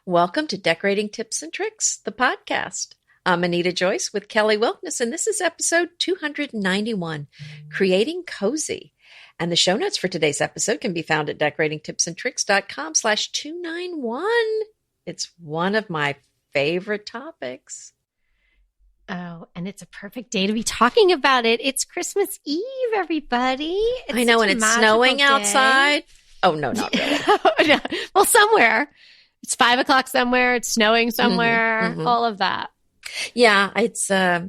Welcome to Decorating Tips and Tricks, the podcast. I'm Anita Joyce with Kelly Wilkness, and this is episode 291, Creating Cozy. And the show notes for today's episode can be found at decoratingtipsandtricks.com/291. It's one of my favorite topics. Oh, and it's a perfect day to be talking about it. It's Christmas Eve, everybody. I know, and it's snowing outside. Oh, no, not really. Well, somewhere. It's 5 o'clock somewhere. It's snowing somewhere. All of that. Yeah, it's, I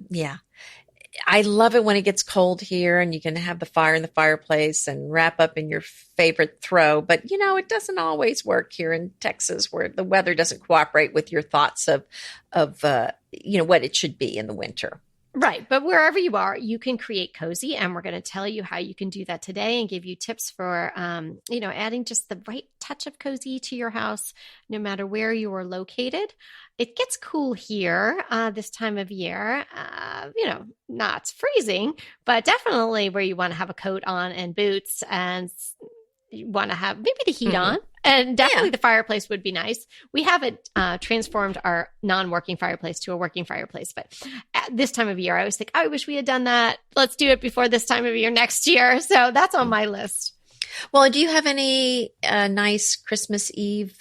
love it when it gets cold here and you can have the fire in the fireplace and wrap up in your favorite throw. But, you know, it doesn't always work here in Texas where the weather doesn't cooperate with your thoughts of what it should be in the winter. Right. But wherever you are, you can create cozy. And we're going to tell you how you can do that today and give you tips for, adding just the right touch of cozy to your house, no matter where you are located. It gets cool here this time of year. Not freezing, but definitely where you want to have a coat on and boots and you want to have maybe the heat on. And definitely the fireplace would be nice. We haven't transformed our non-working fireplace to a working fireplace. But at this time of year, I always think, I wish we had done that. Let's do it before this time of year next year. So that's on my list. Well, do you have any nice Christmas Eve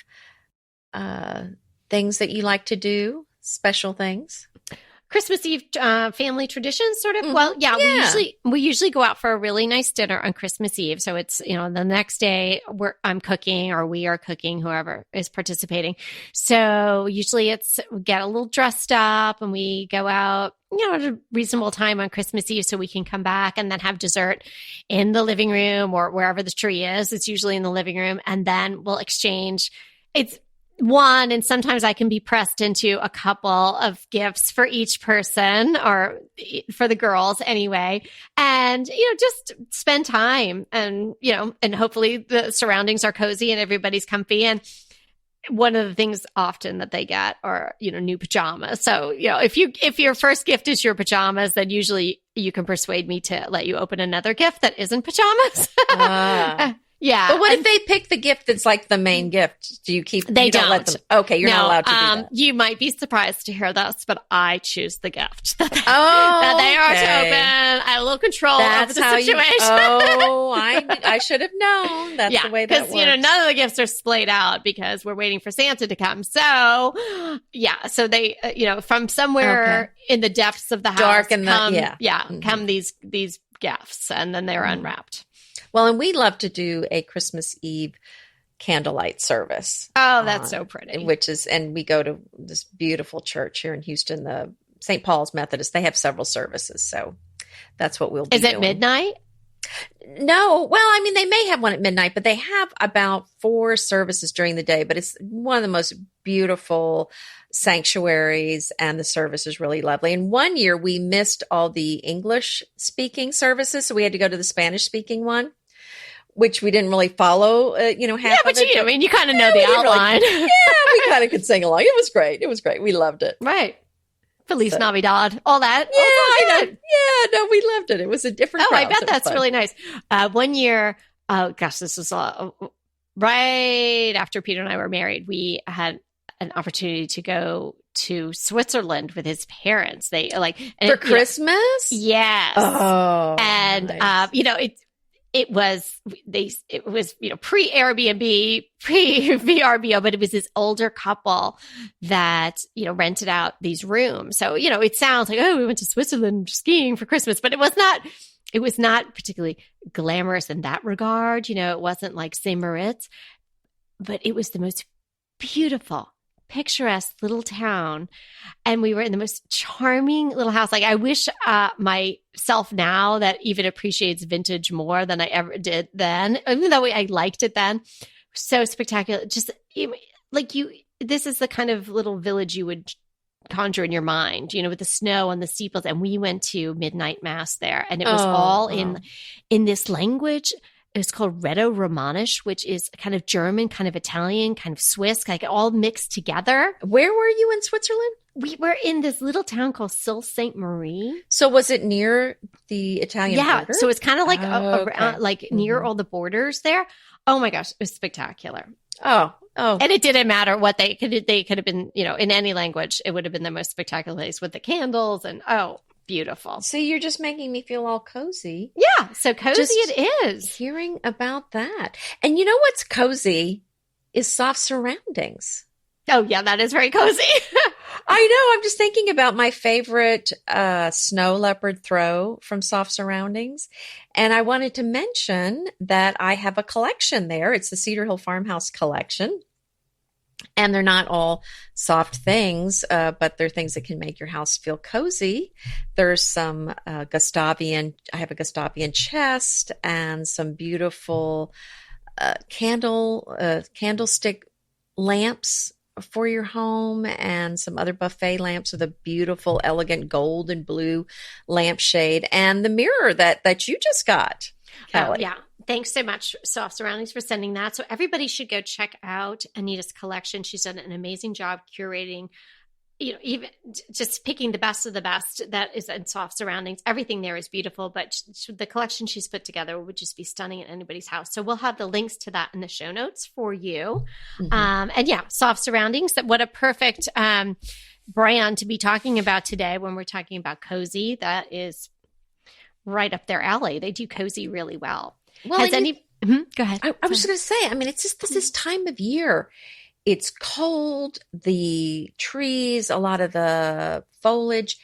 things that you like to do? Special things? Christmas Eve family traditions, sort of. Well, we usually go out for a really nice dinner on Christmas Eve. So it's the next day I'm cooking or we are cooking, whoever is participating. So usually we get a little dressed up and we go out, at a reasonable time on Christmas Eve so we can come back and then have dessert in the living room or wherever the tree is. It's usually in the living room, and then we'll exchange. It's one, and sometimes I can be pressed into a couple of gifts for each person or for the girls anyway. And, just spend time and hopefully the surroundings are cozy and everybody's comfy. And one of the things often that they get are, new pajamas. So, if your first gift is your pajamas, then usually you can persuade me to let you open another gift that isn't pajamas. Yeah. But what if they pick the gift that's like the main gift? Do you keep? They don't. Let them, okay, you're not allowed to do that. You might be surprised to hear this, but I choose the gift that they are to open. I have a little control over the situation. I should have known. That's the way that works. Because none of the gifts are splayed out because we're waiting for Santa to come. So so they from somewhere in the depths of the house, dark and come these gifts, and then they're unwrapped. Well, and we love to do a Christmas Eve candlelight service. Oh, that's so pretty. And we go to this beautiful church here in Houston, the St. Paul's Methodist. They have several services, so that's what we'll be doing. Is it midnight? No. Well, I mean, they may have one at midnight, but they have about 4 services during the day. But it's one of the most beautiful sanctuaries, and the service is really lovely. And one year we missed all the English-speaking services, so we had to go to the Spanish-speaking one, which we didn't really follow, half of it. You kind of know the outline. We kind of could sing along. It was great. We loved it. Right. Feliz Navidad, all that. Yeah, I know. Yeah, no, we loved it. It was a different crowd, I bet that's really nice. One year, this was right after Peter and I were married, we had an opportunity to go to Switzerland with his parents. They for Christmas? Yes. Oh, and, nice. It was pre-Airbnb, pre-VRBO, but it was this older couple that, rented out these rooms. So, it sounds like, we went to Switzerland skiing for Christmas, but it was not particularly glamorous in that regard. It wasn't like St. Moritz, but it was the most beautiful, picturesque little town. And we were in the most charming little house. Like, I wish myself now that even appreciates vintage more than I ever did then, even though I liked it then. So spectacular. Just this is the kind of little village you would conjure in your mind, with the snow and the steeples. And we went to midnight mass there, and it was all in this language. It was called Rheto-Romanish, which is kind of German, kind of Italian, kind of Swiss, like all mixed together. Where were you in Switzerland? We were in this little town called Sault Ste. Marie. So was it near the Italian border? So it's kind of like Okay. like near all the borders there. Oh my gosh, it was spectacular. Oh. And it didn't matter what they could have been, in any language. It would have been the most spectacular place with the candles and beautiful. See, you're just making me feel all cozy. Yeah, so cozy Just it is. Hearing about that. And you know what's cozy is soft surroundings. Oh yeah, that is very cozy. I know. I'm just thinking about my favorite snow leopard throw from Soft Surroundings. And I wanted to mention that I have a collection there. It's the Cedar Hill Farmhouse collection. And they're not all soft things, but they're things that can make your house feel cozy. There's some I have a Gustavian chest and some beautiful candlestick lamps for your home, and some other buffet lamps with a beautiful, elegant gold and blue lampshade, and the mirror that you just got, Kelly. Yeah. Thanks so much, Soft Surroundings, for sending that. So everybody should go check out Anita's collection. She's done an amazing job curating, even just picking the best of the best that is in Soft Surroundings. Everything there is beautiful, but the collection she's put together would just be stunning at anybody's house. So we'll have the links to that in the show notes for you. Mm-hmm. And yeah, Soft Surroundings, what a perfect brand to be talking about today when we're talking about cozy. That is right up their alley. They do cozy really well. Well, Go ahead. I was just going to say, I mean, it's just this time of year. It's cold, the trees, a lot of the foliage,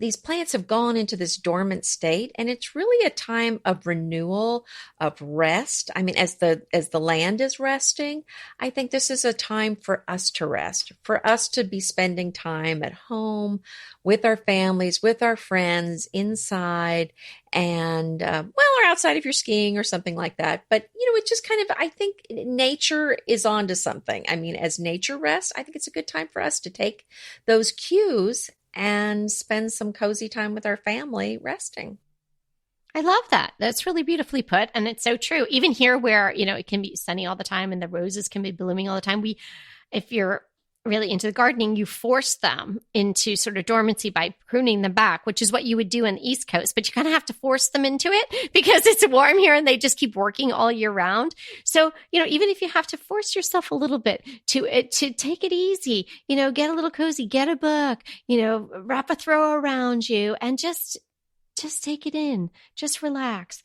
these plants have gone into this dormant state, and it's really a time of renewal, of rest. I mean, as the land is resting, I think this is a time for us to rest, for us to be spending time at home with our families, with our friends, inside, and or outside if you're skiing or something like that. But it's just kind of, I think nature is onto something. I mean, as nature rests, I think it's a good time for us to take those cues and spend some cozy time with our family resting. I love that. That's really beautifully put. And it's so true. Even here where, it can be sunny all the time and the roses can be blooming all the time. If you're really into the gardening, you force them into sort of dormancy by pruning them back, which is what you would do on the East Coast, but you kind of have to force them into it because it's warm here and they just keep working all year round. So, even if you have to force yourself a little bit to take it easy, get a little cozy, get a book, wrap a throw around you and just take it in, just relax.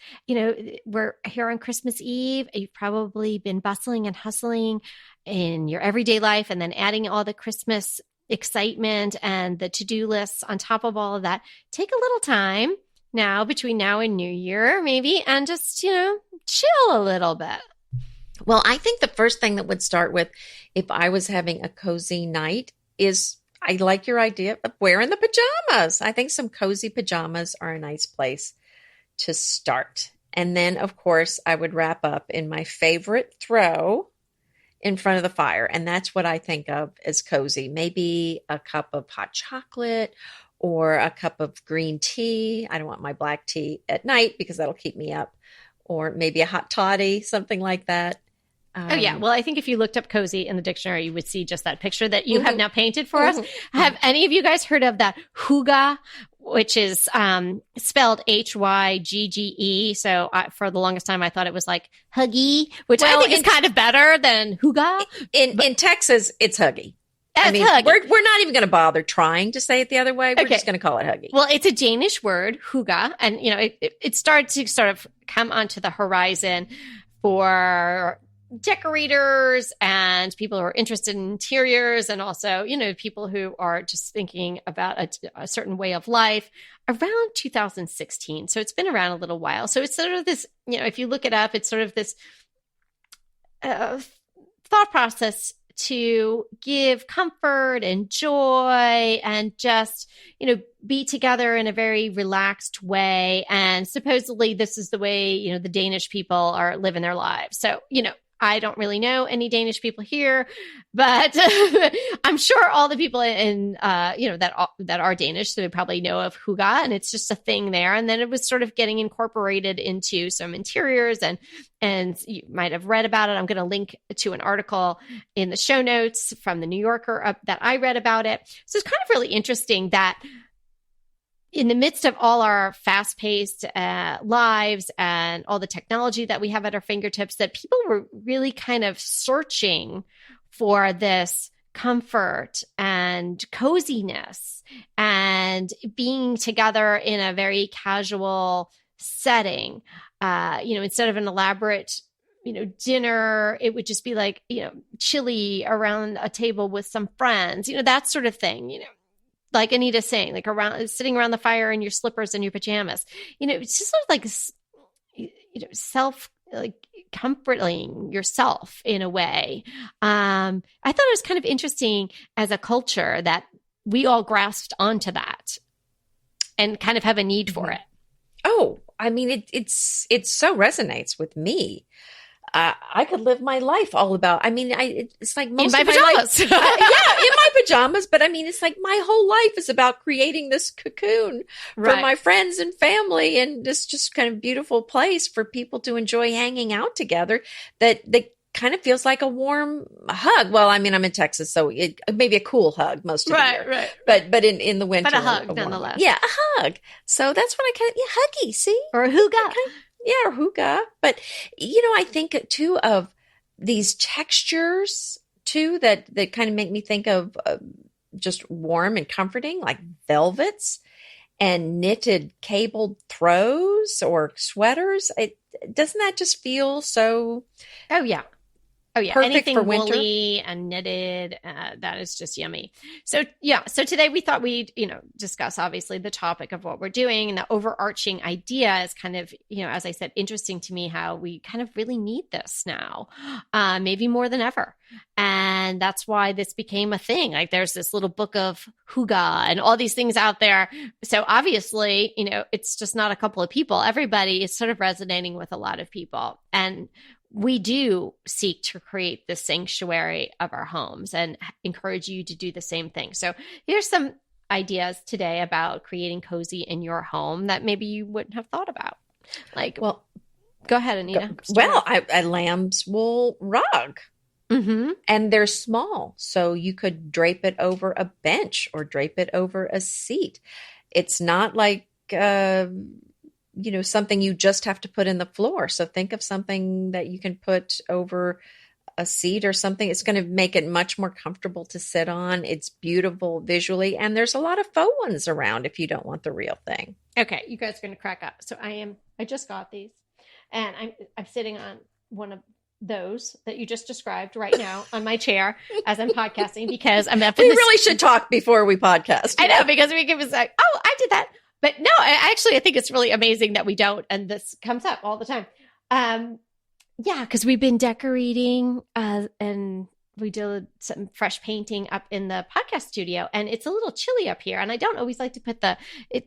We're here on Christmas Eve. You've probably been bustling and hustling in your everyday life and then adding all the Christmas excitement and the to-do lists on top of all of that. Take a little time now between now and New Year, maybe, and just, chill a little bit. Well, I think the first thing that would start with, if I was having a cozy night, is I like your idea of wearing the pajamas. I think some cozy pajamas are a nice place to start. And then, of course, I would wrap up in my favorite throw in front of the fire. And that's what I think of as cozy. Maybe a cup of hot chocolate or a cup of green tea. I don't want my black tea at night because that'll keep me up. Or maybe a hot toddy, something like that. Oh, yeah. Well, I think if you looked up cozy in the dictionary, you would see just that picture that you have now painted for us. Have any of you guys heard of that hygge, which is spelled Hygge? So for the longest time, I thought it was like huggy, which I think is kind of better than hygge. In Texas, it's huggy. I mean, we're not even going to bother trying to say it the other way. We're just going to call it huggy. Well, it's a Danish word, hygge, and it started to sort of come onto the horizon for decorators and people who are interested in interiors, and also, people who are just thinking about a certain way of life around 2016. So it's been around a little while. So it's sort of this, if you look it up, it's sort of this thought process to give comfort and joy and just, be together in a very relaxed way. And supposedly this is the way, the Danish people are living their lives. So, I don't really know any Danish people here, but I'm sure all the people in, that are Danish, so they probably know of hygge, and it's just a thing there. And then it was sort of getting incorporated into some interiors, and you might have read about it. I'm going to link to an article in the show notes from the New Yorker that I read about it. So it's kind of really interesting that in the midst of all our fast-paced lives and all the technology that we have at our fingertips, that people were really kind of searching for this comfort and coziness and being together in a very casual setting. Instead of an elaborate dinner, it would just be like, chilly around a table with some friends, that sort of thing, like Anita's saying, like sitting around the fire in your slippers and your pajamas. It's just sort of like, self, like comforting yourself in a way. I thought it was kind of interesting as a culture that we all grasped onto that and kind of have a need for it. Oh, I mean, it so resonates with me. I could live my life all about, it's like most in my pajamas. Life, in my pajamas. But I mean, it's like my whole life is about creating this cocoon for my friends and family, and this just kind of beautiful place for people to enjoy hanging out together that kind of feels like a warm hug. Well, I mean, I'm in Texas, so it maybe a cool hug most of the year. Right. But in the winter. But a hug nonetheless. Yeah, a hug. So that's what I kind of, huggy, see? Or a hygge. Yeah, or hygge. But, I think too of these textures too that kind of make me think of just warm and comforting, like velvets and knitted cabled throws or sweaters. Doesn't that just feel so? Oh, yeah. Oh, yeah. Perfect Anything for winter. Woolly and knitted, that is just yummy. So, yeah. So today we thought we'd, discuss obviously the topic of what we're doing, and the overarching idea is kind of, as I said, interesting to me how we kind of really need this now, maybe more than ever. And that's why this became a thing. Like there's this little book of hygge and all these things out there. So obviously, it's just not a couple of people. Everybody is sort of resonating with a lot of people. And we do seek to create the sanctuary of our homes and encourage you to do the same thing. So here's some ideas today about creating cozy in your home that maybe you wouldn't have thought about. Go ahead, Anita. A lamb's wool rug. Mm-hmm. And they're small, so you could drape it over a bench or drape it over a seat. It's not like something you just have to put in the floor. So think of something that you can put over a seat or something. It's going to make it much more comfortable to sit on. It's beautiful visually. And there's a lot of faux ones around if you don't want the real thing. Okay. You guys are going to crack up. So I just got these, and I'm sitting on one of those that you just described right now on my chair as I'm podcasting, because I'm up in we really should talk before we podcast. I know, because we can say, oh, I did that. But no, I think it's really amazing that we don't. And this comes up all the time. Because we've been decorating and we did some fresh painting up in the podcast studio, and it's a little chilly up here. And I don't always like to put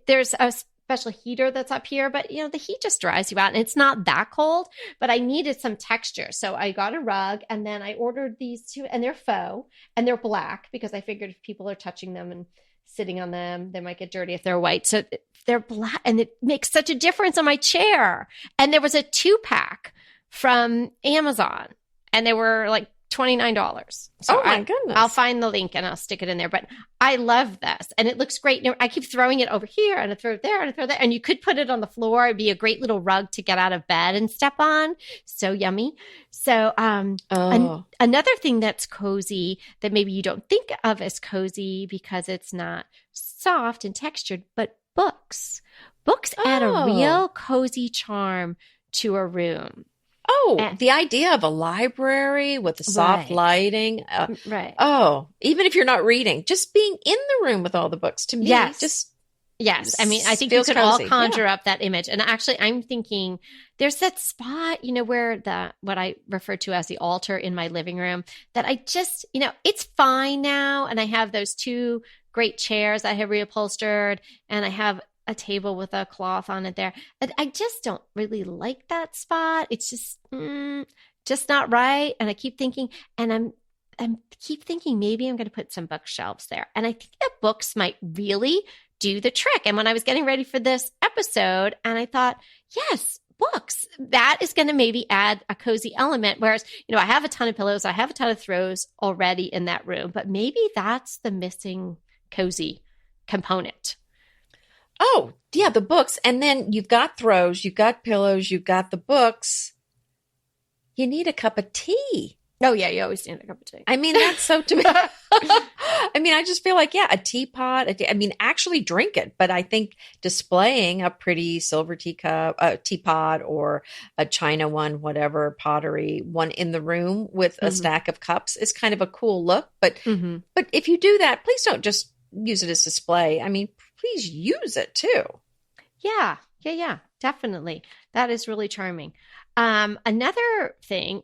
there's a special heater that's up here, but the heat just dries you out, and it's not that cold, but I needed some texture. So I got a rug, and then I ordered these two, and they're faux and they're black, because I figured if people are touching them and sitting on them, they might get dirty if they're white. So they're black, and it makes such a difference on my chair. And there was a 2-pack from Amazon, and they were like $29. So oh my goodness. I'll find the link and I'll stick it in there. But I love this, and it looks great. I keep throwing it over here, and I throw it there, and I throw that. And you could put it on the floor. It'd be a great little rug to get out of bed and step on. So yummy. So another thing that's cozy that maybe you don't think of as cozy because it's not soft and textured, but books. Books add a real cozy charm to a room. Oh, the idea of a library with the soft lighting. Right. Oh, even if you're not reading, just being in the room with all the books, to me, Yes. I mean, I think you could cozy. all conjure up that image. And actually, I'm thinking there's that spot, where what I refer to as the altar in my living room, that I just, it's fine now. And I have those 2 great chairs I have reupholstered, and I have a table with a cloth on it there. I just don't really like that spot. It's just just not right. And I keep thinking, and I'm keep thinking maybe I'm going to put some bookshelves there. And I think that books might really do the trick. And when I was getting ready for this episode, and I thought, yes, books, that is going to maybe add a cozy element. Whereas, I have a ton of pillows, I have a ton of throws already in that room, but maybe that's the missing cozy component. Oh, yeah, the books. And then you've got throws, you've got pillows, you've got the books. You need a cup of tea. Oh, yeah, you always need a cup of tea. I mean, that's so to me. I mean, I just feel like, yeah, a teapot. Actually drink it. But I think displaying a pretty silver teacup, a teapot or a china one, whatever, pottery one in the room with a stack of cups is kind of a cool look. But if you do that, please don't just use it as display. I mean, please use it too. Yeah, definitely. That is really charming. Another thing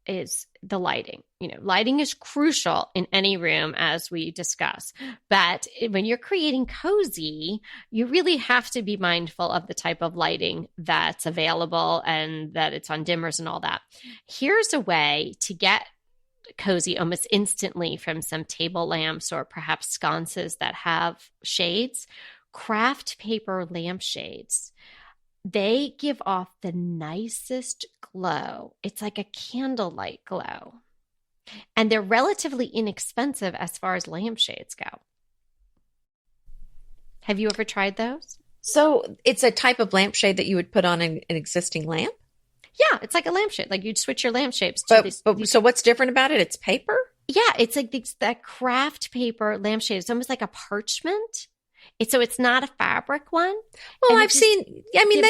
is the lighting. Lighting is crucial in any room, as we discuss. But when you're creating cozy, you really have to be mindful of the type of lighting that's available and that it's on dimmers and all that. Here's a way to get cozy almost instantly from some table lamps or perhaps sconces that have shades. Craft paper lampshades. They give off the nicest glow. It's like a candlelight glow. And they're relatively inexpensive as far as lampshades go. Have you ever tried those? So it's a type of lampshade that you would put on an existing lamp? Yeah, it's like a lampshade. Like you'd switch your lampshades to these. So what's different about it? It's paper? Yeah, it's like that craft paper lampshade. It's almost like a parchment. It's not a fabric one. Well, I've seen. I mean,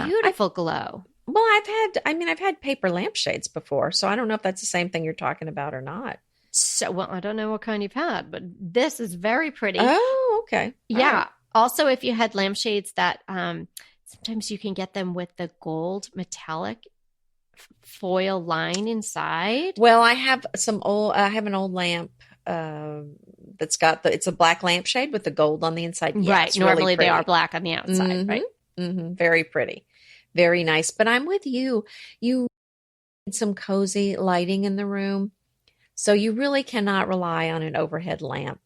beautiful glow. Well, I've had paper lampshades before, so I don't know if that's the same thing you're talking about or not. So, well, I don't know what kind you've had, but this is very pretty. Oh, okay. Yeah. Right. Also, if you had lampshades that sometimes you can get them with the gold metallic foil line inside. Well, I have an old lamp that's got it's a black lampshade with the gold on the inside. Yeah, right. Normally really they are black on the outside, right? Very pretty. Very nice. But I'm with you. You need some cozy lighting in the room. So you really cannot rely on an overhead lamp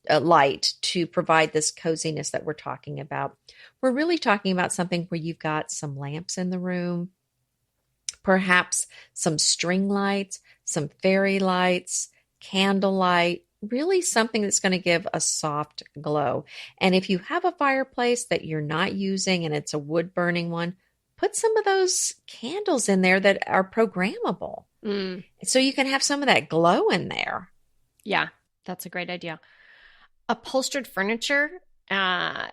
light to provide this coziness that we're talking about. We're really talking about something where you've got some lamps in the room, perhaps some string lights, some fairy lights, candlelight, really something that's going to give a soft glow. And if you have a fireplace that you're not using and it's a wood burning one, put some of those candles in there that are programmable. So you can have some of that glow in there. Yeah, that's a great idea. Upholstered furniture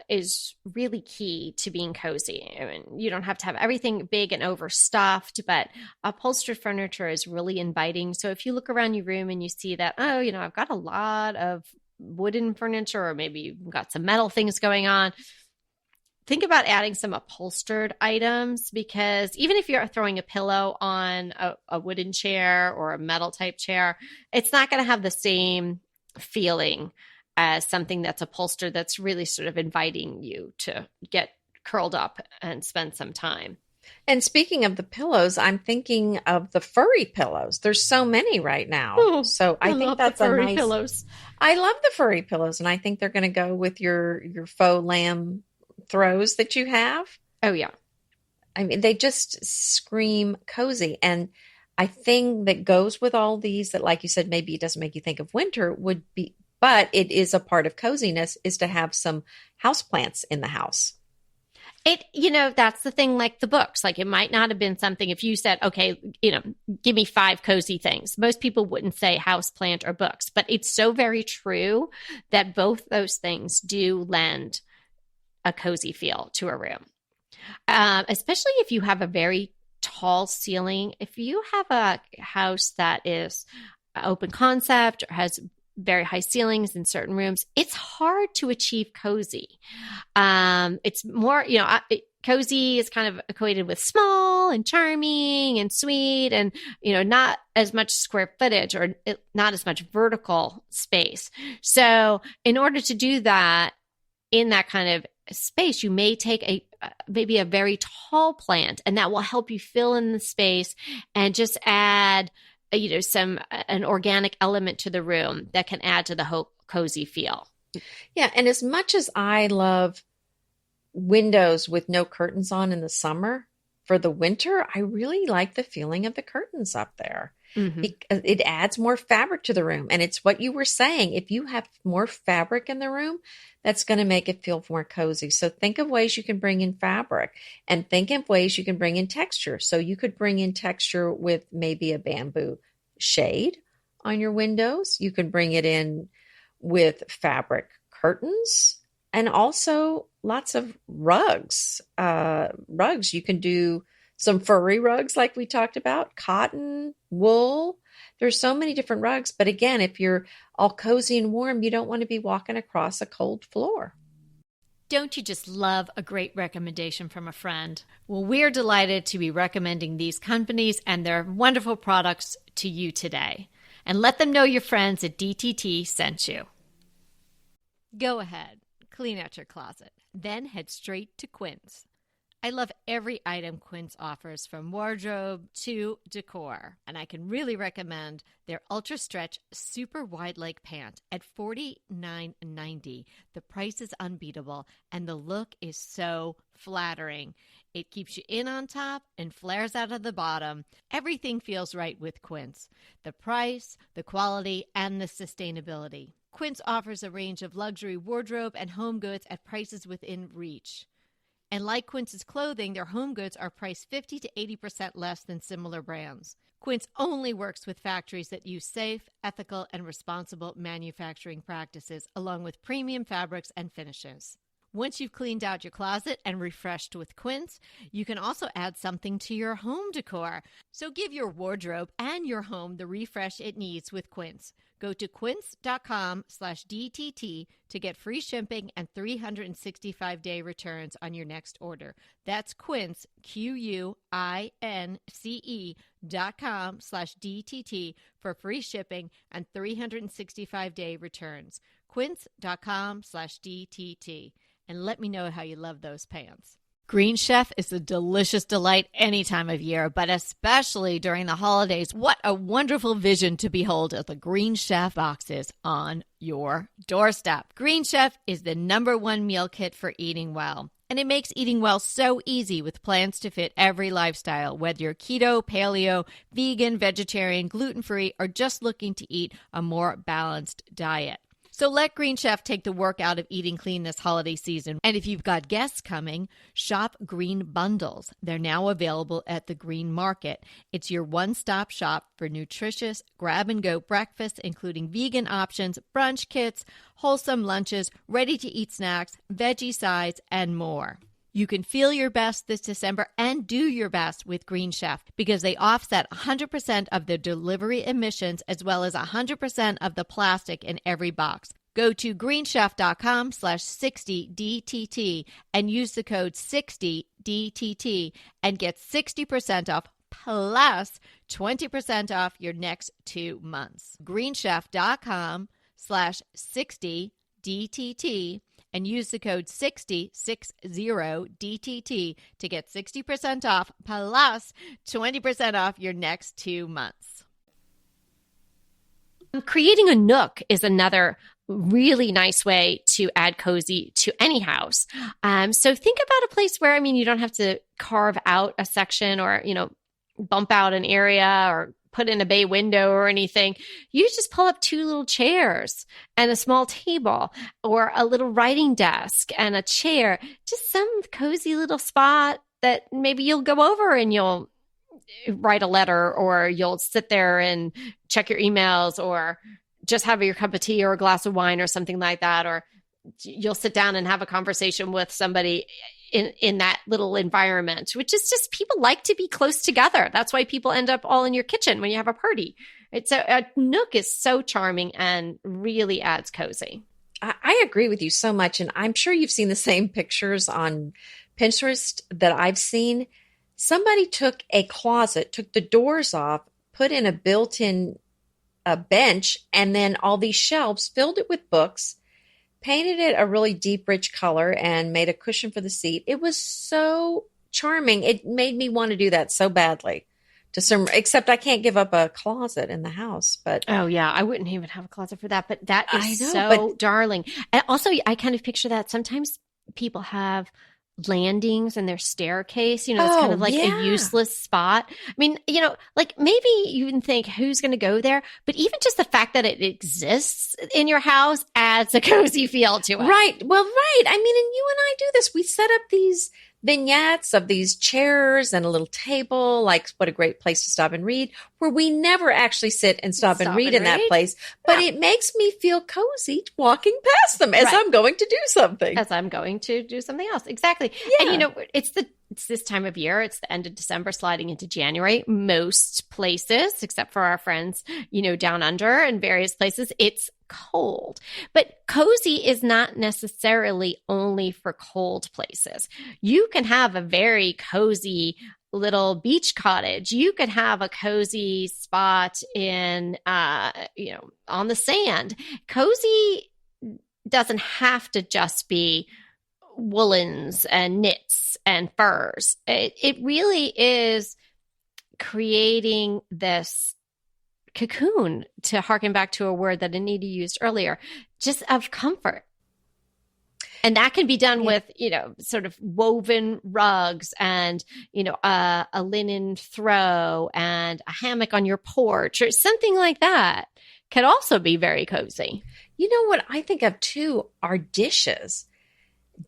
is really key to being cozy. I mean, you don't have to have everything big and overstuffed, but upholstered furniture is really inviting. So if you look around your room and you see that, I've got a lot of wooden furniture, or maybe you've got some metal things going on, think about adding some upholstered items, because even if you're throwing a pillow on a wooden chair or a metal type chair, it's not going to have the same feeling as something that's upholstered that's really sort of inviting you to get curled up and spend some time. And speaking of the pillows, I'm thinking of the furry pillows. There's so many right now. Oh, so I think that's the furry a nice pillows. I love the furry pillows, and I think they're going to go with your faux lamb throws that you have. Oh, yeah. I mean, they just scream cozy. And I think that goes with all these that, like you said, maybe it doesn't make you think of winter would be, but it is a part of coziness is to have some houseplants in the house. That's the thing, like the books, like it might not have been something if you said, okay, give me 5 cozy things. Most people wouldn't say houseplant or books, but it's so very true that both those things do lend a cozy feel to a room. Especially if you have a very tall ceiling. If you have a house that is open concept or has very high ceilings in certain rooms, it's hard to achieve cozy. It's more, cozy is kind of equated with small and charming and sweet and, not as much square footage or not as much vertical space. So in order to do that in that kind of space, you may take maybe a very tall plant, and that will help you fill in the space and just add an organic element to the room that can add to the whole cozy feel. Yeah, and as much as I love windows with no curtains on in the summer, for the winter, I really like the feeling of the curtains up there. Mm-hmm. Because it adds more fabric to the room. And it's what you were saying. If you have more fabric in the room, that's going to make it feel more cozy. So think of ways you can bring in fabric, and think of ways you can bring in texture. So you could bring in texture with maybe a bamboo shade on your windows. You can bring it in with fabric curtains, and also lots of rugs. You can do some furry rugs like we talked about, cotton, wool. There's so many different rugs. But again, if you're all cozy and warm, you don't want to be walking across a cold floor. Don't you just love a great recommendation from a friend? Well, we're delighted to be recommending these companies and their wonderful products to you today. And let them know your friends at DTT sent you. Go ahead, clean out your closet, then head straight to Quince. I love every item Quince offers, from wardrobe to decor, and I can really recommend their Ultra Stretch Super Wide Leg Pant at $49.90. The price is unbeatable, and the look is so flattering. It keeps you in on top and flares out of the bottom. Everything feels right with Quince. The price, the quality, and the sustainability. Quince offers a range of luxury wardrobe and home goods at prices within reach. And like Quince's clothing, their home goods are priced 50 to 80% less than similar brands. Quince only works with factories that use safe, ethical, and responsible manufacturing practices, along with premium fabrics and finishes. Once you've cleaned out your closet and refreshed with Quince, you can also add something to your home decor. So give your wardrobe and your home the refresh it needs with Quince. Go to quince.com/DTT to get free shipping and 365-day returns on your next order. That's Quince, QUINCE.com/DTT for free shipping and 365-day returns. Quince.com/DTT. And let me know how you love those pants. Green Chef is a delicious delight any time of year, but especially during the holidays. What a wonderful vision to behold as the Green Chef boxes on your doorstep. Green Chef is the #1 meal kit for eating well. And it makes eating well so easy, with plans to fit every lifestyle, whether you're keto, paleo, vegan, vegetarian, gluten-free, or just looking to eat a more balanced diet. So let Green Chef take the work out of eating clean this holiday season. And if you've got guests coming, shop Green Bundles. They're now available at the Green Market. It's your one-stop shop for nutritious grab-and-go breakfast, including vegan options, brunch kits, wholesome lunches, ready-to-eat snacks, veggie sides, and more. You can feel your best this December and do your best with Green Chef, because they offset 100% of the delivery emissions, as well as 100% of the plastic in every box. Go to greenchef.com/60DTT and use the code 60DTT and get 60% off plus 20% off your next 2 months. greenchef.com/60DTT and use the code 60DTT to get 60% off plus 20% off your next 2 months. Creating a nook is another really nice way to add cozy to any house. So think about a place where, you don't have to carve out a section or, bump out an area or put in a bay window or anything. You just pull up 2 little chairs and a small table, or a little writing desk and a chair, just some cozy little spot that maybe you'll go over and you'll write a letter, or you'll sit there and check your emails, or just have your cup of tea or a glass of wine or something like that. Or you'll sit down and have a conversation with somebody in that little environment, which is just, people like to be close together. That's why people end up all in your kitchen when you have a party. It's a nook is so charming and really adds cozy. I agree with you so much. And I'm sure you've seen the same pictures on Pinterest that I've seen. Somebody took a closet, took the doors off, put in a built-in bench, and then all these shelves, filled it with books, painted it a really deep, rich color and made a cushion for the seat. It was so charming. It made me want to do that so badly. Except I can't give up a closet in the house. But oh yeah, I wouldn't even have a closet for that. But that is I know, so darling. And also, I kind of picture that sometimes people have landings in their staircase, it's kind of like a useless spot. I mean, like maybe you can think who's going to go there, but even just the fact that it exists in your house adds a cozy feel to it. Right. Well, right. I mean, and you and I do this. We set up these vignettes of these chairs and a little table, like what a great place to stop and read, where we never actually sit and stop and read in that place. But it makes me feel cozy walking past them as I'm going to do something. As I'm going to do something else. Exactly. Yeah. And it's this time of year. It's the end of December sliding into January. Most places, except for our friends, down under in various places, it's cold. But cozy is not necessarily only for cold places. You can have a very cozy little beach cottage. You could have a cozy spot in, on the sand. Cozy doesn't have to just be woolens and knits and furs. It really is creating this cocoon, to harken back to a word that Anita used earlier, just of comfort. And that can be done with, sort of woven rugs and, a linen throw and a hammock on your porch or something like that can also be very cozy. You know what I think of too are dishes.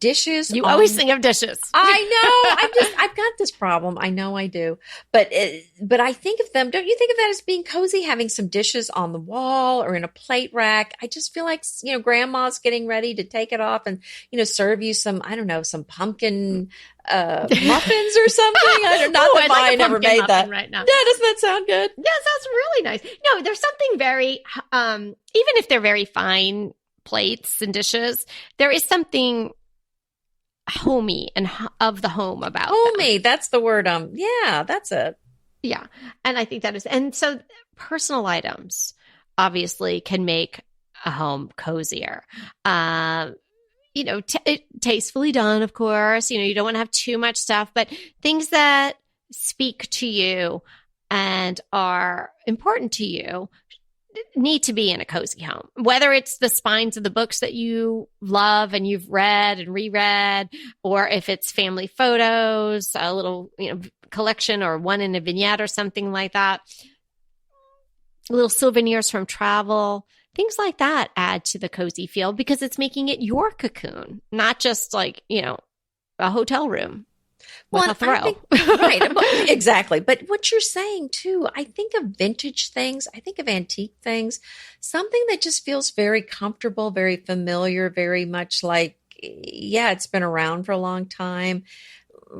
Dishes. You always think of dishes. I know. I've got this problem. I know I do. But I think of them. Don't you think of that as being cozy? Having some dishes on the wall or in a plate rack. I just feel like, grandma's getting ready to take it off and, serve you some, I don't know, some pumpkin muffins or something. I don't know. Not that I never made that right now. Yeah, doesn't that sound good? Yeah, it sounds really nice. No, there's something very, even if they're very fine plates and dishes, there is something homey and of the home about homey. Them. That's the word. Yeah, that's it. Yeah. And I think that is, and so personal items obviously can make a home cozier. Tastefully done, of course. You don't want to have too much stuff, but things that speak to you and are important to you need to be in a cozy home, whether it's the spines of the books that you love and you've read and reread, or if it's family photos, a little, collection or one in a vignette or something like that, little souvenirs from travel, things like that add to the cozy feel because it's making it your cocoon, not just like, a hotel room. With a throw. Right. Exactly. But what you're saying too, I think of vintage things. I think of antique things, something that just feels very comfortable, very familiar, very much like, it's been around for a long time.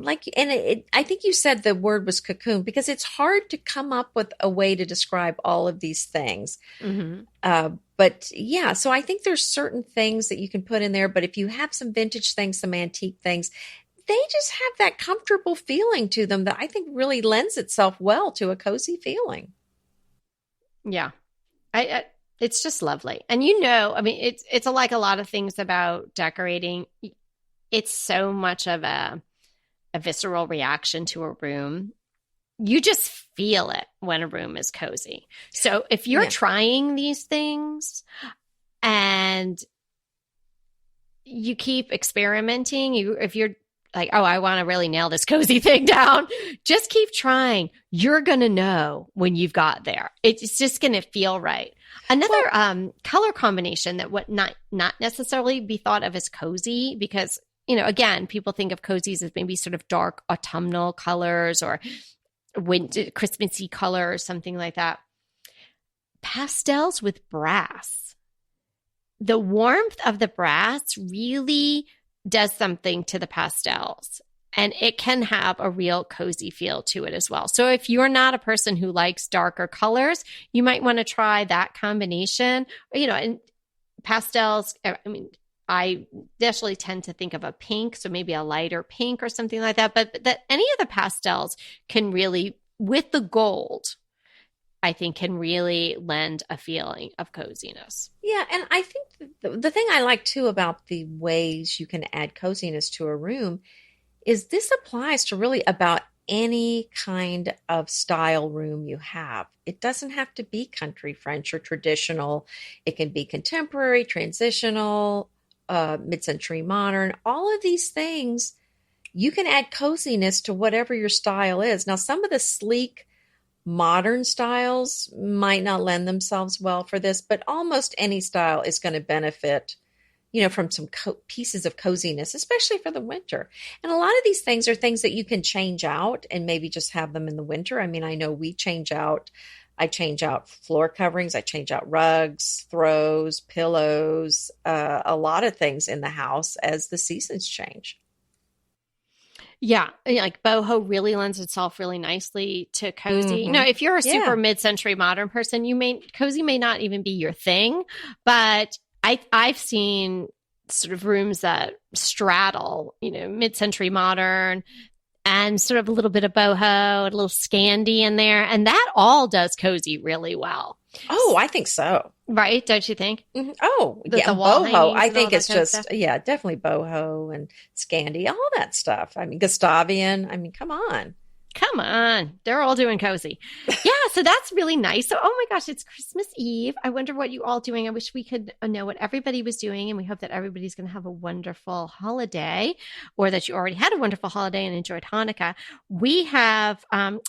I think you said the word was cocoon because it's hard to come up with a way to describe all of these things. Mm-hmm. So I think there's certain things that you can put in there, but if you have some vintage things, some antique things, they just have that comfortable feeling to them that I think really lends itself well to a cozy feeling. Yeah. It's just lovely. And it's like a lot of things about decorating. It's so much of a visceral reaction to a room. You just feel it when a room is cozy. So if you're trying these things and you keep experimenting, if you're like, oh, I want to really nail this cozy thing down, just keep trying. You're going to know when you've got there. It's just going to feel right. Another color combination that would not necessarily be thought of as cozy because, again, people think of cozies as maybe sort of dark autumnal colors or winter, Christmassy color or something like that. Pastels with brass. The warmth of the brass really does something to the pastels and it can have a real cozy feel to it as well. So if you're not a person who likes darker colors, you might want to try that combination, and pastels. I definitely tend to think of a pink, so maybe a lighter pink or something like that, but that any of the pastels can really, with the gold, I think can really lend a feeling of coziness. Yeah, and I think the thing I like too about the ways you can add coziness to a room is this applies to really about any kind of style room you have. It doesn't have to be country French or traditional. It can be contemporary, transitional, mid-century modern. All of these things, you can add coziness to whatever your style is. Now, some of the sleek modern styles might not lend themselves well for this, but almost any style is going to benefit, from some pieces of coziness, especially for the winter. And a lot of these things are things that you can change out and maybe just have them in the winter. I mean, I know I change out floor coverings, I change out rugs, throws, pillows, a lot of things in the house as the seasons change. Yeah, like boho really lends itself really nicely to cozy. Mm-hmm. Now, if you're a super mid-century modern person, cozy may not even be your thing, but I've seen sort of rooms that straddle, mid-century modern and sort of a little bit of boho, a little Scandi in there, and that all does cozy really well. Oh, I think so. Right? Don't you think? Mm-hmm. Oh, The yeah, wall boho. I hangings and all think that it's kind of just, stuff. definitely boho and Scandi, all that stuff. I mean, Gustavian. I mean, come on. Come on. They're all doing cozy. Yeah, so that's really nice. So, oh my gosh, it's Christmas Eve. I wonder what you all doing. I wish we could know what everybody was doing, and we hope that everybody's going to have a wonderful holiday, or that you already had a wonderful holiday and enjoyed Hanukkah. We have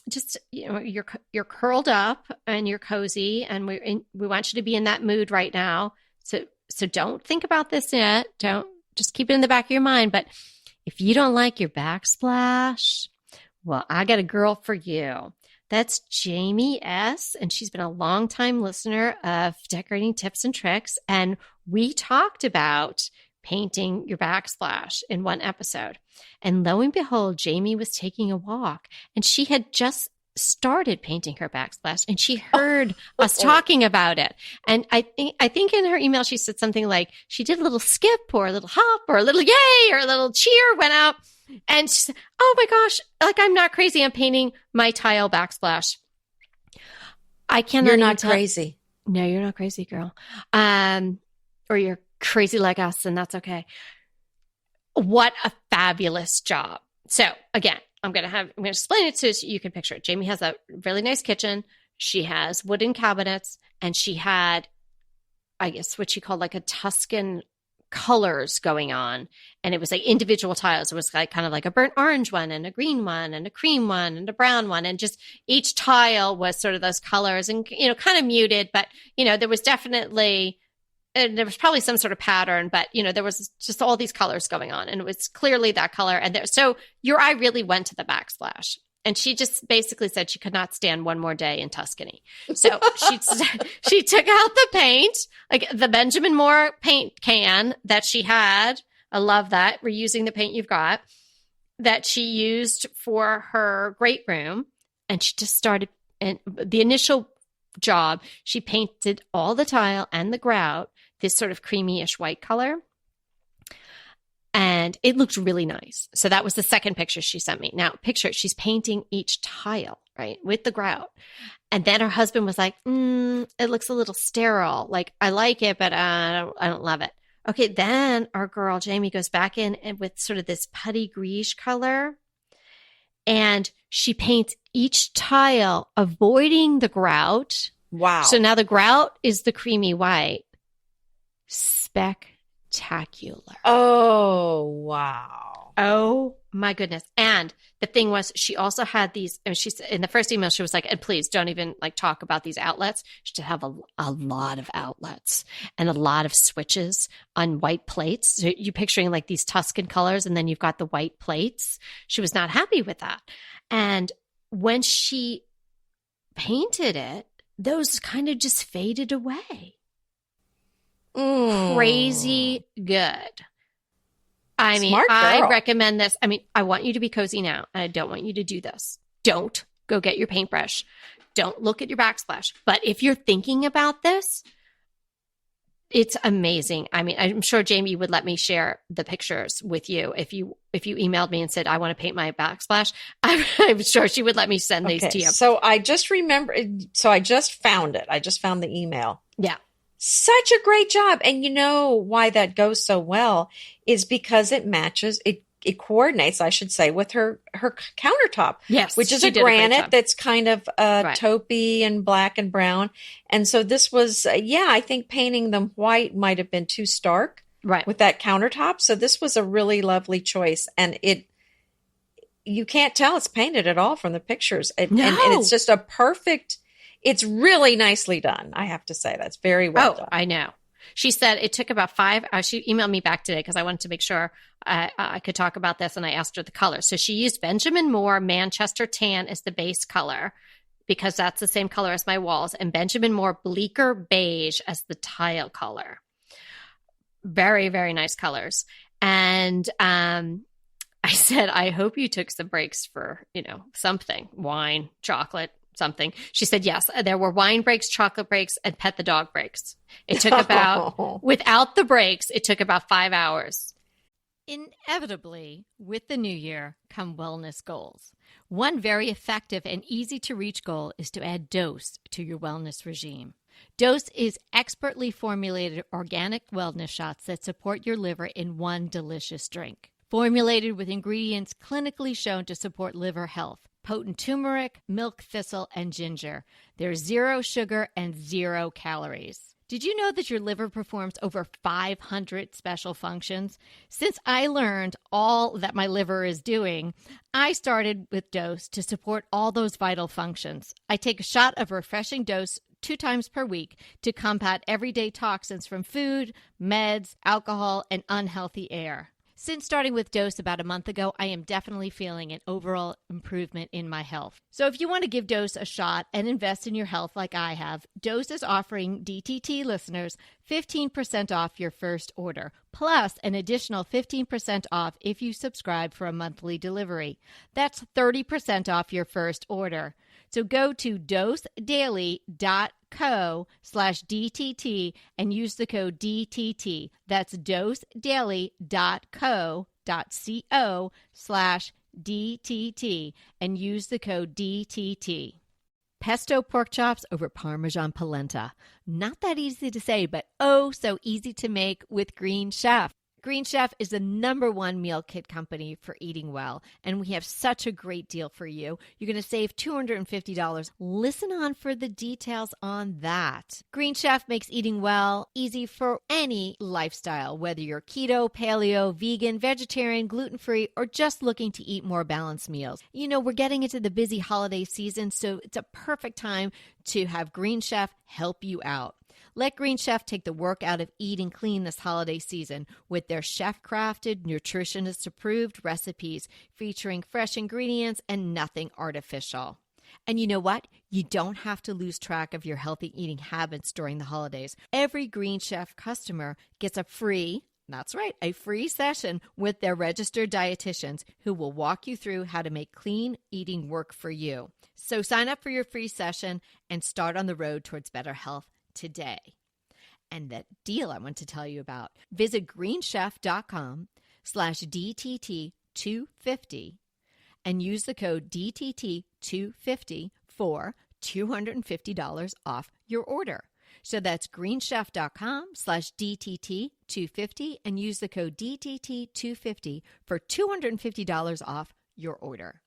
just, you're curled up and you're cozy, and we want you to be in that mood right now. So don't think about this yet. Don't, just keep it in the back of your mind. But if you don't like your backsplash, well, I got a girl for you. That's Jamie S., and she's been a longtime listener of Decorating Tips and Tricks. And we talked about painting your backsplash in one episode. And lo and behold, Jamie was taking a walk, and she had just started painting her backsplash, and she heard us talking about it. And I think in her email she said something like she did a little skip or a little hop or a little yay or a little cheer went out. And she said, oh my gosh, like I'm not crazy. I'm painting my tile backsplash. I cannot. You're not crazy. No, you're not crazy, girl. Or you're crazy like us, and that's okay. What a fabulous job. So again, I'm going to explain it so you can picture it. Jamie has a really nice kitchen. She has wooden cabinets, and she had, I guess, what she called like a Tuscan colors going on. And it was like individual tiles. It was like kind of like a burnt orange one and a green one and a cream one and a brown one. And just each tile was sort of those colors and, kind of muted, but, there was definitely, and there was probably some sort of pattern, but, there was just all these colors going on, and it was clearly that color. And so your eye really went to the backsplash. And she just basically said she could not stand one more day in Tuscany. So she took out the paint, like the Benjamin Moore paint can that she had. I love that. Reusing the paint you've got that she used for her great room. And she just started, and the initial job, she painted all the tile and the grout, this sort of creamy-ish white color. And it looked really nice. So that was the second picture she sent me. Now, picture, she's painting each tile, right, with the grout. And then her husband was like, it looks a little sterile. Like, I like it, but I don't love it. Okay, then our girl, Jamie, goes back in and with sort of this putty greige color. And she paints each tile, avoiding the grout. Wow. So now the grout is the creamy white. Spectacular. Oh, wow. Oh my goodness. And the thing was, she also had these, and she's in the first email, she was like, and please don't even like talk about these outlets. She did have a lot of outlets and a lot of switches on white plates. So you're picturing like these Tuscan colors, and then you've got the white plates. She was not happy with that. And when she painted it, those kind of just faded away. Crazy good. I mean, I recommend this. I mean, I want you to be cozy now, and I don't want you to do this. Don't go get your paintbrush. Don't look at your backsplash. But if you're thinking about this, It's amazing. I mean, I'm sure Jamie would let me share the pictures with you if you emailed me and said, I want to paint my backsplash. I'm sure she would let me send these to you. So I just found it. I just found the email. Yeah. Such a great job. And you know why that goes so well is because it matches, it coordinates, I should say, with her countertop. Yes. Which is a granite that's kind of taupey and black and brown. And so this was, I think painting them white might have been too stark with that countertop. So this was a really lovely choice. And you can't tell it's painted at all from the pictures. And it's just it's really nicely done. I have to say that's very well done. I know. She said it took about 5 hours. She emailed me back today because I wanted to make sure I could talk about this, and I asked her the color. So she used Benjamin Moore Manchester Tan as the base color because that's the same color as my walls, and Benjamin Moore Bleaker Beige as the tile color. Very, very nice colors. And I said, I hope you took some breaks for, something, wine, chocolate, something. She said, yes, there were wine breaks, chocolate breaks, and pet the dog breaks. It took without the breaks, it took about 5 hours. Inevitably, with the new year come wellness goals. One very effective and easy to reach goal is to add Dose to your wellness regime. Dose is expertly formulated organic wellness shots that support your liver in one delicious drink. Formulated with ingredients clinically shown to support liver health. Potent turmeric, milk thistle, and ginger. There's 0 sugar and 0 calories. Did you know that your liver performs over 500 special functions? Since I learned all that my liver is doing, I started with Dose to support all those vital functions. I take a shot of refreshing Dose 2 times per week to combat everyday toxins from food, meds, alcohol, and unhealthy air. Since starting with Dose about a month ago, I am definitely feeling an overall improvement in my health. So if you want to give Dose a shot and invest in your health like I have, Dose is offering DTT listeners 15% off your first order, plus an additional 15% off if you subscribe for a monthly delivery. That's 30% off your first order. So go to dosedaily.co/DTT and use the code DTT. That's dosedaily.co.co/DTT and use the code DTT. Pesto pork chops over Parmesan polenta. Not that easy to say, but oh so easy to make with Green Chef. Green Chef is the #1 meal kit company for eating well, and we have such a great deal for you. You're going to save $250. Listen on for the details on that. Green Chef makes eating well easy for any lifestyle, whether you're keto, paleo, vegan, vegetarian, gluten-free, or just looking to eat more balanced meals. We're getting into the busy holiday season, so it's a perfect time to have Green Chef help you out. Let Green Chef take the work out of eating clean this holiday season with their chef-crafted, nutritionist-approved recipes featuring fresh ingredients and nothing artificial. And you know what? You don't have to lose track of your healthy eating habits during the holidays. Every Green Chef customer gets a free session with their registered dietitians who will walk you through how to make clean eating work for you. So sign up for your free session and start on the road towards better health today. And that deal I want to tell you about, visit greenchef.com/DTT250 and use the code DTT250 for $250 off your order. So that's greenchef.com/DTT250 and use the code DTT250 for $250 off your order.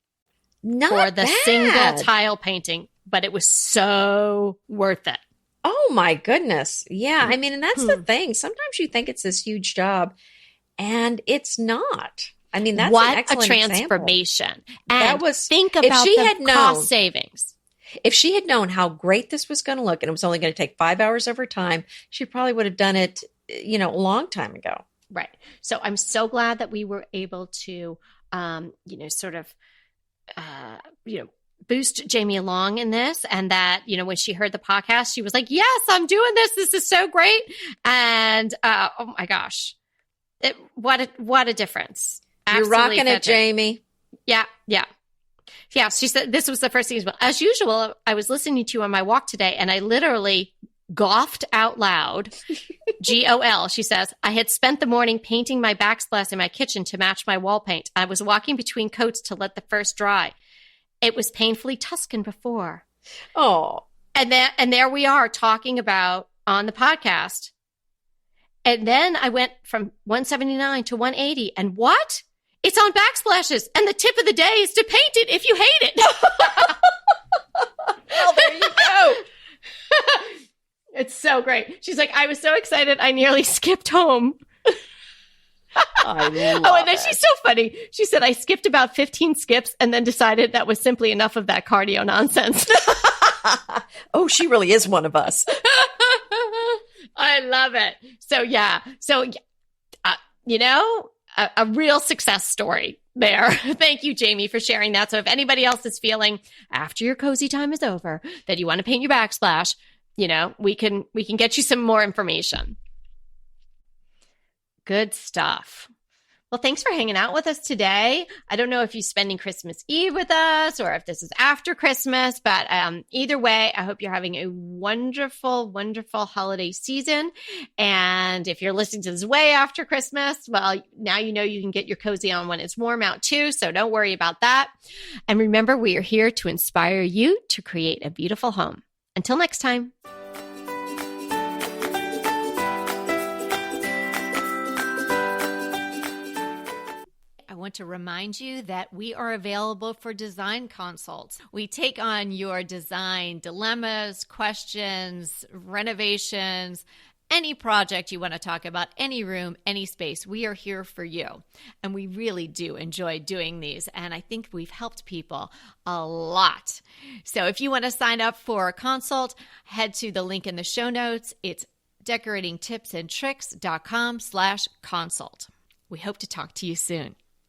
Not for the bad. Single tile painting, but it was so worth it. Oh my goodness. Yeah. I mean, and that's the thing. Sometimes you think it's this huge job and it's not. I mean, that's what an excellent a transformation. Example. And that was, think about the cost savings. If she had known how great this was going to look and it was only going to take 5 hours of her time, she probably would have done it, a long time ago. Right. So I'm so glad that we were able to, boost Jamie along in this, and that, when she heard the podcast, she was like, yes, I'm doing this. This is so great. And, oh my gosh, what a difference. You're rocking it, Jamie. Yeah. Yeah. Yeah. She said this was the first thing. As usual, I was listening to you on my walk today, and I literally golfed out loud. GOL, she says, I had spent the morning painting my backsplash in my kitchen to match my wall paint. I was walking between coats to let the first dry. It was painfully Tuscan before. Oh. And there we are talking about on the podcast. And then I went from 179 to 180. And what? It's on backsplashes. And the tip of the day is to paint it if you hate it. Well, there you go. It's so great. She's like, I was so excited, I nearly skipped home. I love and then she's so funny. She said, I skipped about 15 skips and then decided that was simply enough of that cardio nonsense. Oh, she really is one of us. I love it. So, yeah. So, a real success story there. Thank you, Jamie, for sharing that. So if anybody else is feeling after your cozy time is over that you want to paint your backsplash, we can get you some more information. Good stuff. Well, thanks for hanging out with us today. I don't know if you're spending Christmas Eve with us or if this is after Christmas, but either way, I hope you're having a wonderful, wonderful holiday season. And if you're listening to this way after Christmas, well, now you know you can get your cozy on when it's warm out too, so don't worry about that. And remember, we are here to inspire you to create a beautiful home. Until next time. I want to remind you that we are available for design consults. We take on your design dilemmas, questions, renovations, any project you want to talk about, any room, any space. We are here for you. And we really do enjoy doing these. And I think we've helped people a lot. So if you want to sign up for a consult, head to the link in the show notes. It's decoratingtipsandtricks.com/consult. We hope to talk to you soon.